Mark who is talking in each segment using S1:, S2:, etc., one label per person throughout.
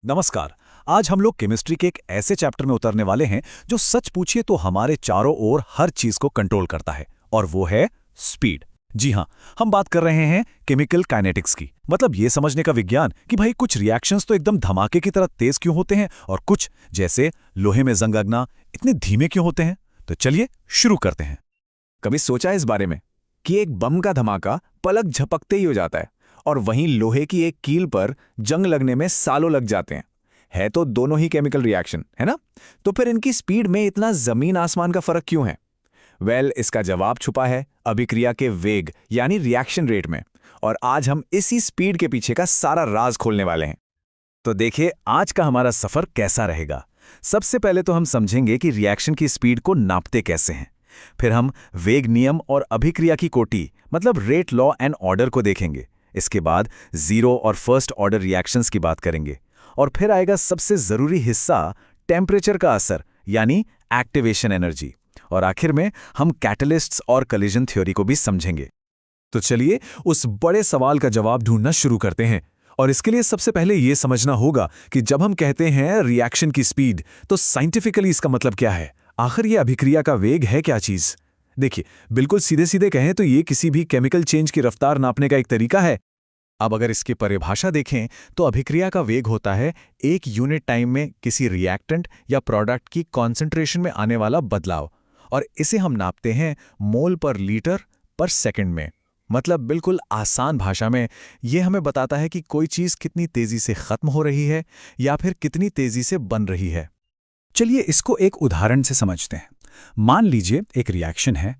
S1: नमस्कार। आज हम लोग केमिस्ट्री के एक ऐसे चैप्टर में उतरने वाले हैं जो सच पूछिए तो हमारे चारों ओर हर चीज को कंट्रोल करता है, और वो है स्पीड। जी हाँ, हम बात कर रहे हैं केमिकल काइनेटिक्स की। मतलब ये समझने का विज्ञान कि भाई कुछ रिएक्शंस तो एकदम धमाके की तरह तेज क्यों होते हैं और कुछ, जैसे लोहे में जंग लगना, इतने धीमे क्यों होते हैं। तो चलिए शुरू करते हैं।
S2: कभी सोचा इस बारे में कि एक बम का धमाका पलक झपकते ही हो जाता है और वहीं लोहे की एक कील पर जंग लगने में सालों लग जाते हैं। है तो दोनों ही केमिकल रिएक्शन, है ना? तो फिर इनकी स्पीड में इतना जमीन आसमान का फर्क क्यों है? इसका जवाब छुपा है अभिक्रिया के वेग यानी रिएक्शन रेट में। और आज हम इसी स्पीड के पीछे का सारा राज खोलने वाले हैं।
S1: तो देखिए आज का हमारा सफर कैसा रहेगा। सबसे पहले तो हम समझेंगे कि रिएक्शन की स्पीड को नापते कैसे हैं। फिर हम वेग नियम और अभिक्रिया की कोटि मतलब रेट लॉ एंड ऑर्डर को देखेंगे। इसके बाद जीरो और फर्स्ट ऑर्डर रिएक्शंस की बात करेंगे। और फिर आएगा सबसे जरूरी हिस्सा, टेम्परेचर का असर यानी एक्टिवेशन एनर्जी। और आखिर में हम कैटलिस्ट्स और कलिजन थ्योरी को भी समझेंगे। तो चलिए उस बड़े सवाल का जवाब ढूंढना शुरू करते हैं। और इसके लिए सबसे पहले यह समझना होगा कि जब हम कहते हैं रिएक्शन की स्पीड, तो साइंटिफिकली इसका मतलब क्या है। आखिर ये अभिक्रिया का वेग है क्या चीज? देखिए, बिल्कुल सीधे सीधे कहें तो ये किसी भी केमिकल चेंज की रफ्तार नापने का एक तरीका है। अब अगर इसकी परिभाषा देखें तो अभिक्रिया का वेग होता है एक यूनिट टाइम में किसी रिएक्टेंट या प्रोडक्ट की कॉन्सेंट्रेशन में आने वाला बदलाव, और इसे हम नापते हैं मोल पर लीटर पर सेकंड में। मतलब बिल्कुल आसान भाषा में यह हमें बताता है कि कोई चीज कितनी तेजी से खत्म हो रही है या फिर कितनी तेजी से बन रही है। चलिए इसको एक उदाहरण से समझते हैं। मान लीजिए एक रिएक्शन है,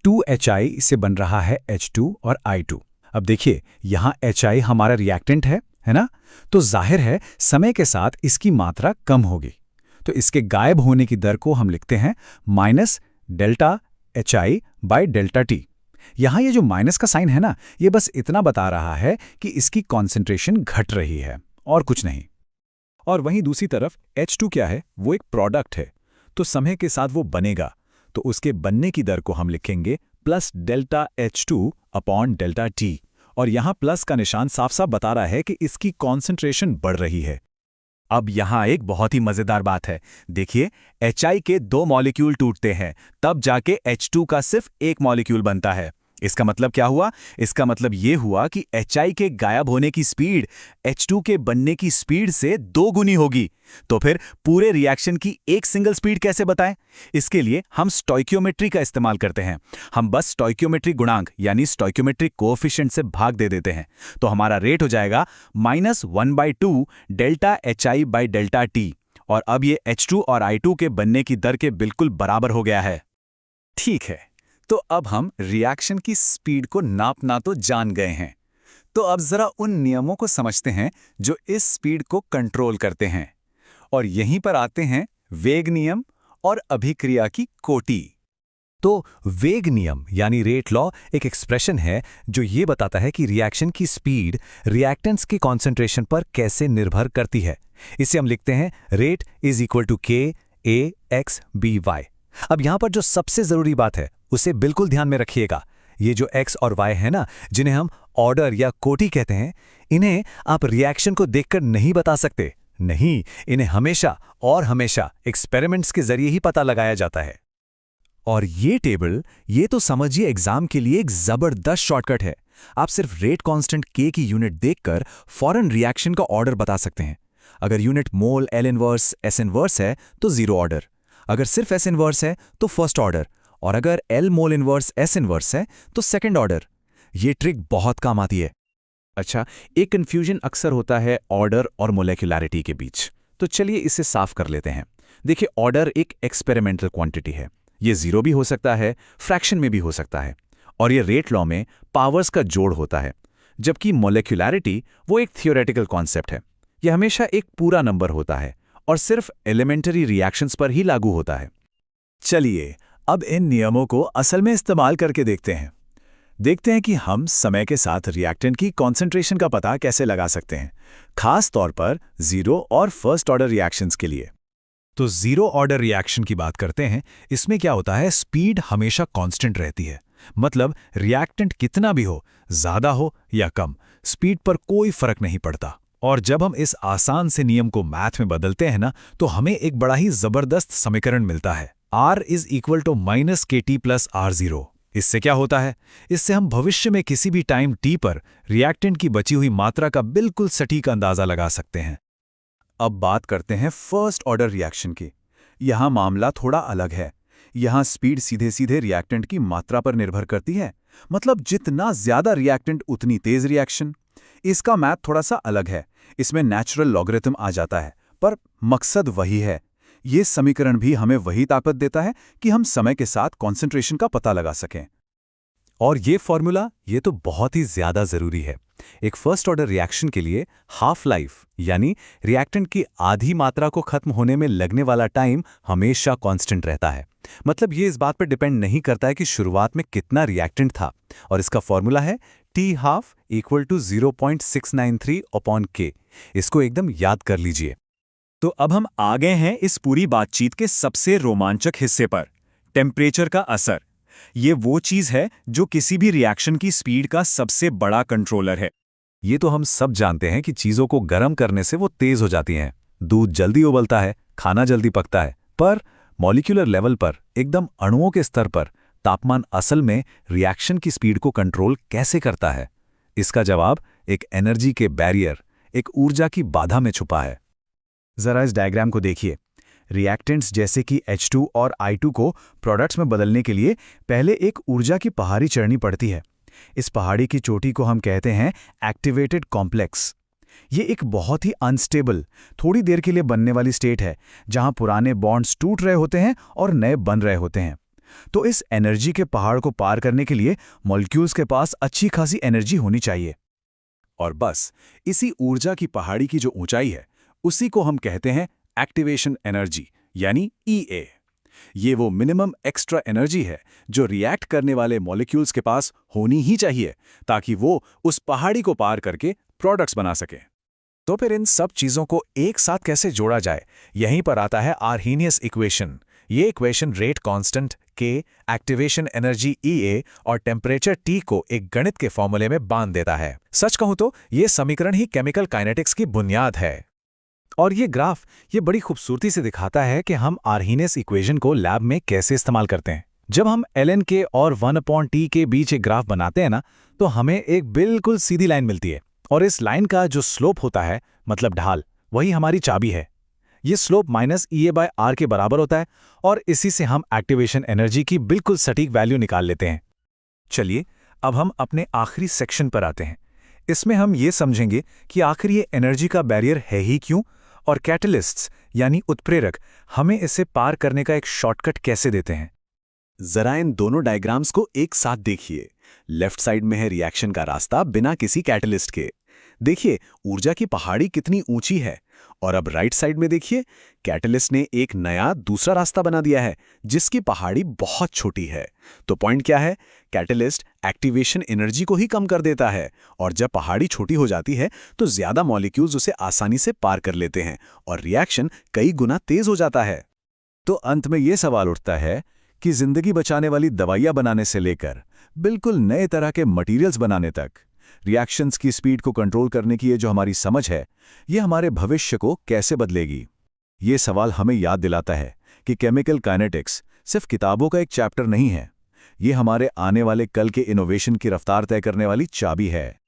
S1: 2HI से बन रहा है H2 और I2। अब देखिए यहाँ HI हमारा रिएक्टेंट है ना? तो जाहिर है समय के साथ इसकी मात्रा कम होगी। तो इसके गायब होने की दर को हम लिखते हैं minus delta HI by delta T. यहाँ ये जो माइनस का साइन है ना, ये बस इतना बता रहा है कि इसकी कॉन्सेंट्रेशन घट रही है और कुछ नहीं। और वहीं दूसरी तरफ H2 क्या है? वो एक प्रोडक्ट है, तो समय के साथ वो बनेगा। तो उसके बनने की दर को हम लिखेंगे plus delta H2 upon delta T. और यहाँ प्लस का निशान साफ साफ बता रहा है कि इसकी कॉन्सेंट्रेशन बढ़ रही है। अब यहाँ एक बहुत ही मजेदार बात है। देखिए, HI के 2 मॉलिक्यूल टूटते हैं, तब जाके H2 का सिर्फ एक मॉलिक्यूल बनता है। इसका मतलब क्या हुआ? इसका मतलब ये हुआ कि HI के गायब होने की स्पीड H2 के बनने की स्पीड से 2 गुनी होगी। तो फिर पूरे रिएक्शन की एक सिंगल स्पीड कैसे बताएं? इसके लिए हम स्टोइकियोमेट्री का इस्तेमाल करते हैं। हम बस स्टोइकियोमेट्रिक गुणांक यानी स्टोइकियोमेट्रिक कोएफिशिएंट से भाग दे देते हैं। तो हमारा रेट हो जाएगा -1/2 delta HI by delta T. और अब ये H2 और I2 के बनने की दर के बिल्कुल बराबर हो गया है। ठीक है, तो अब हम रिएक्शन की स्पीड को नापना तो जान गए हैं। तो अब जरा उन नियमों को समझते हैं जो इस स्पीड को कंट्रोल करते हैं। और यहीं पर आते हैं वेग नियम और अभिक्रिया की कोटि। तो वेग नियम यानी रेट लॉ एक एक्सप्रेशन है जो ये बताता है कि रिएक्शन की स्पीड रिएक्टेंट्स की कॉन्सेंट्रेशन पर कैसे निर्भर करती है। इसे हम लिखते हैं rate is equal to KA/XBY। अब यहां पर जो सबसे जरूरी बात है उसे बिल्कुल ध्यान में रखिएगा। ये जो x और y है ना, जिन्हें हम ऑर्डर या कोटि कहते हैं, इन्हें आप रिएक्शन को देखकर नहीं बता सकते। नहीं, इन्हें हमेशा और हमेशा एक्सपेरिमेंट्स के जरिए ही पता लगाया जाता है। और ये टेबल, ये तो समझिए एग्जाम के लिए एक जबरदस्त शॉर्टकट है। आप सिर्फ रेट कांस्टेंट K की यूनिट देखकर फौरन रिएक्शन का ऑर्डर बता सकते हैं। अगर unit mole L inverse S inverse है तो जीरो ऑर्डर, अगर सिर्फ S इनवर्स है तो फर्स्ट ऑर्डर, और अगर L mole inverse S inverse है तो सेकंड ऑर्डर। ये ट्रिक बहुत काम आती है। अच्छा, एक कंफ्यूजन अक्सर होता है ऑर्डर और मोलेक्युलैरिटी के बीच, तो चलिए इसे साफ कर लेते हैं। देखिए, ऑर्डर एक एक्सपेरिमेंटल क्वांटिटी है। ये जीरो भी हो सकता है, फ्रैक्शन में भी हो सकता है, और ये रेट लॉ में पावर्स का जोड़ होता है। जबकि मोलेक्युलैरिटी वो एक थियोरेटिकल कॉन्सेप्ट है। यह हमेशा एक पूरा नंबर होता है और सिर्फ एलिमेंटरी रिएक्शंस पर ही लागू होता है। चलिए अब इन नियमों को असल में इस्तेमाल करके देखते हैं कि हम समय के साथ रिएक्टेंट की कॉन्सेंट्रेशन का पता कैसे लगा सकते हैं, खास तौर पर जीरो और फर्स्ट ऑर्डर रिएक्शंस के लिए। तो जीरो ऑर्डर रिएक्शन की बात करते हैं। इसमें क्या होता है, स्पीड हमेशा कांस्टेंट रहती है। मतलब रिएक्टेंट कितना भी हो, ज्यादा हो या कम, स्पीड पर कोई फर्क नहीं पड़ता। और जब हम इस आसान से नियम को मैथ में बदलते हैं ना, तो हमें एक बड़ा ही जबरदस्त समीकरण मिलता है। R = -kT + R0। इससे क्या होता है? इससे हम भविष्य में किसी भी टाइम t पर रिएक्टेंट की बची हुई मात्रा का बिल्कुल सटीक अंदाजा लगा सकते हैं।
S3: अब बात करते हैं फर्स्ट ऑर्डर रिएक्शन की। यहाँ मामला थोड़ा अलग है। यहाँ स्पीड सीधे सीधे रिएक्टेंट की मात्रा पर निर्भर करती है, मतलब जितना ज्यादा रिएक्टेंट उतनी तेज रिएक्शन। इसका मैथ थोड़ा सा अलग है, इसमें नेचुरल लॉगरिथम आ जाता है, पर मकसद वही है। ये समीकरण भी हमें वही ताकत देता है कि हम समय के साथ कॉन्सेंट्रेशन का पता लगा सकें।
S1: और ये फॉर्मूला ये तो बहुत ही ज्यादा जरूरी है। एक फर्स्ट ऑर्डर रिएक्शन के लिए हाफ लाइफ यानी रिएक्टेंट की आधी मात्रा को खत्म होने में लगने वाला टाइम हमेशा कांस्टेंट रहता है। मतलब ये इस बात पर डिपेंड नहीं करता है कि शुरुआत में कितना रिएक्टेंट था, और इसका फॉर्मूला है T½ = 0.693/K। इसको एकदम याद कर लीजिए।
S2: तो अब हम आ गए हैं इस पूरी बातचीत के सबसे रोमांचक हिस्से पर, टेम्परेचर का असर। ये वो चीज है जो किसी भी रिएक्शन की स्पीड का सबसे बड़ा कंट्रोलर है।
S1: ये तो हम सब जानते हैं कि चीजों को गर्म करने से वो तेज हो जाती हैं। दूध जल्दी उबलता है, खाना जल्दी पकता है, पर मॉलिक्यूलर लेवल पर, एकदम अणुओं के स्तर पर, तापमान असल में रिएक्शन की स्पीड को कंट्रोल कैसे करता है? इसका जवाब एक एनर्जी के बैरियर, एक ऊर्जा की बाधा में छुपा है।
S3: जरा इस डायग्राम को देखिए। रिएक्टेंट्स जैसे कि H2 और I2 को प्रोडक्ट्स में बदलने के लिए पहले एक ऊर्जा की पहाड़ी चढ़नी पड़ती है। इस पहाड़ी की चोटी को हम कहते हैं एक्टिवेटेड कॉम्प्लेक्स। ये एक बहुत ही अनस्टेबल, थोड़ी देर के लिए बनने वाली स्टेट है, जहां पुराने बॉन्ड्स टूट रहे होते हैं और नए बन रहे होते हैं। तो इस एनर्जी के पहाड़ को पार करने के लिए मॉलिक्यूल्स के पास अच्छी खासी एनर्जी होनी चाहिए। और बस इसी ऊर्जा की पहाड़ी की जो ऊंचाई है, उसी को हम कहते हैं एक्टिवेशन एनर्जी यानी EA। ये वो मिनिमम एक्स्ट्रा एनर्जी है जो रिएक्ट करने वाले मॉलिक्यूल्स के पास होनी ही चाहिए, ताकि वो उस पहाड़ी को पार करके प्रोडक्ट्स बना सकें।
S1: तो फिर इन सब चीजों को एक साथ कैसे जोड़ा जाए? यहीं पर आता है आर्हीनियस इक्वेशन। ये equation rate constant K, activation energy EA और टेम्परेचर T को एक गणित के फॉर्मूले में बांध देता है। सच कहूं तो ये समीकरण ही केमिकल काइनेटिक्स की बुनियाद है। और ये ग्राफ ये बड़ी खूबसूरती से दिखाता है कि हम आर्हीनियस इक्वेशन को लैब में कैसे इस्तेमाल करते हैं। जब हम ln K और 1/T के बीच एक ग्राफ बनाते हैं ना, तो हमें एक बिल्कुल सीधी लाइन मिलती है, और इस लाइन का जो स्लोप होता है, मतलब ढाल, वही हमारी चाबी है। ये स्लोप -EA/R के बराबर होता है, और इसी से हम एक्टिवेशन एनर्जी की बिल्कुल सटीक वैल्यू निकाल लेते हैं। चलिए अब हम अपने आखिरी सेक्शन पर आते हैं। इसमें हम ये समझेंगे कि आखिर ये एनर्जी का बैरियर है ही क्यों, और कैटलिस्ट्स यानी उत्प्रेरक हमें इसे पार करने का एक शॉर्टकट कैसे देते हैं।
S3: जरा इन दोनों डायग्राम्स को एक साथ देखिए। लेफ्ट साइड में है रिएक्शन का रास्ता बिना किसी कैटलिस्ट के। देखिए ऊर्जा की पहाड़ी कितनी ऊंची है। और अब राइट साइड में देखिए, कैटलिस्ट ने एक नया दूसरा रास्ता बना दिया है जिसकी पहाड़ी बहुत छोटी है। तो पॉइंट क्या है? कैटलिस्ट एक्टिवेशन एनर्जी को ही कम कर देता है, और जब पहाड़ी छोटी हो जाती है तो ज्यादा मॉलिक्यूल्स उसे आसानी से पार कर लेते हैं और रिएक्शन कई गुना तेज हो जाता है। तो अंत में ये सवाल उठता है कि जिंदगी बचाने वाली दवाइयां बनाने से लेकर बिल्कुल नए तरह के मटीरियल्स बनाने तक रिएक्शंस की स्पीड को कंट्रोल करने की ये जो हमारी समझ है, ये हमारे भविष्य को कैसे बदलेगी? ये सवाल हमें याद दिलाता है कि केमिकल काइनेटिक्स सिर्फ किताबों का एक चैप्टर नहीं है, ये हमारे आने वाले कल के इनोवेशन की रफ्तार तय करने वाली चाबी है।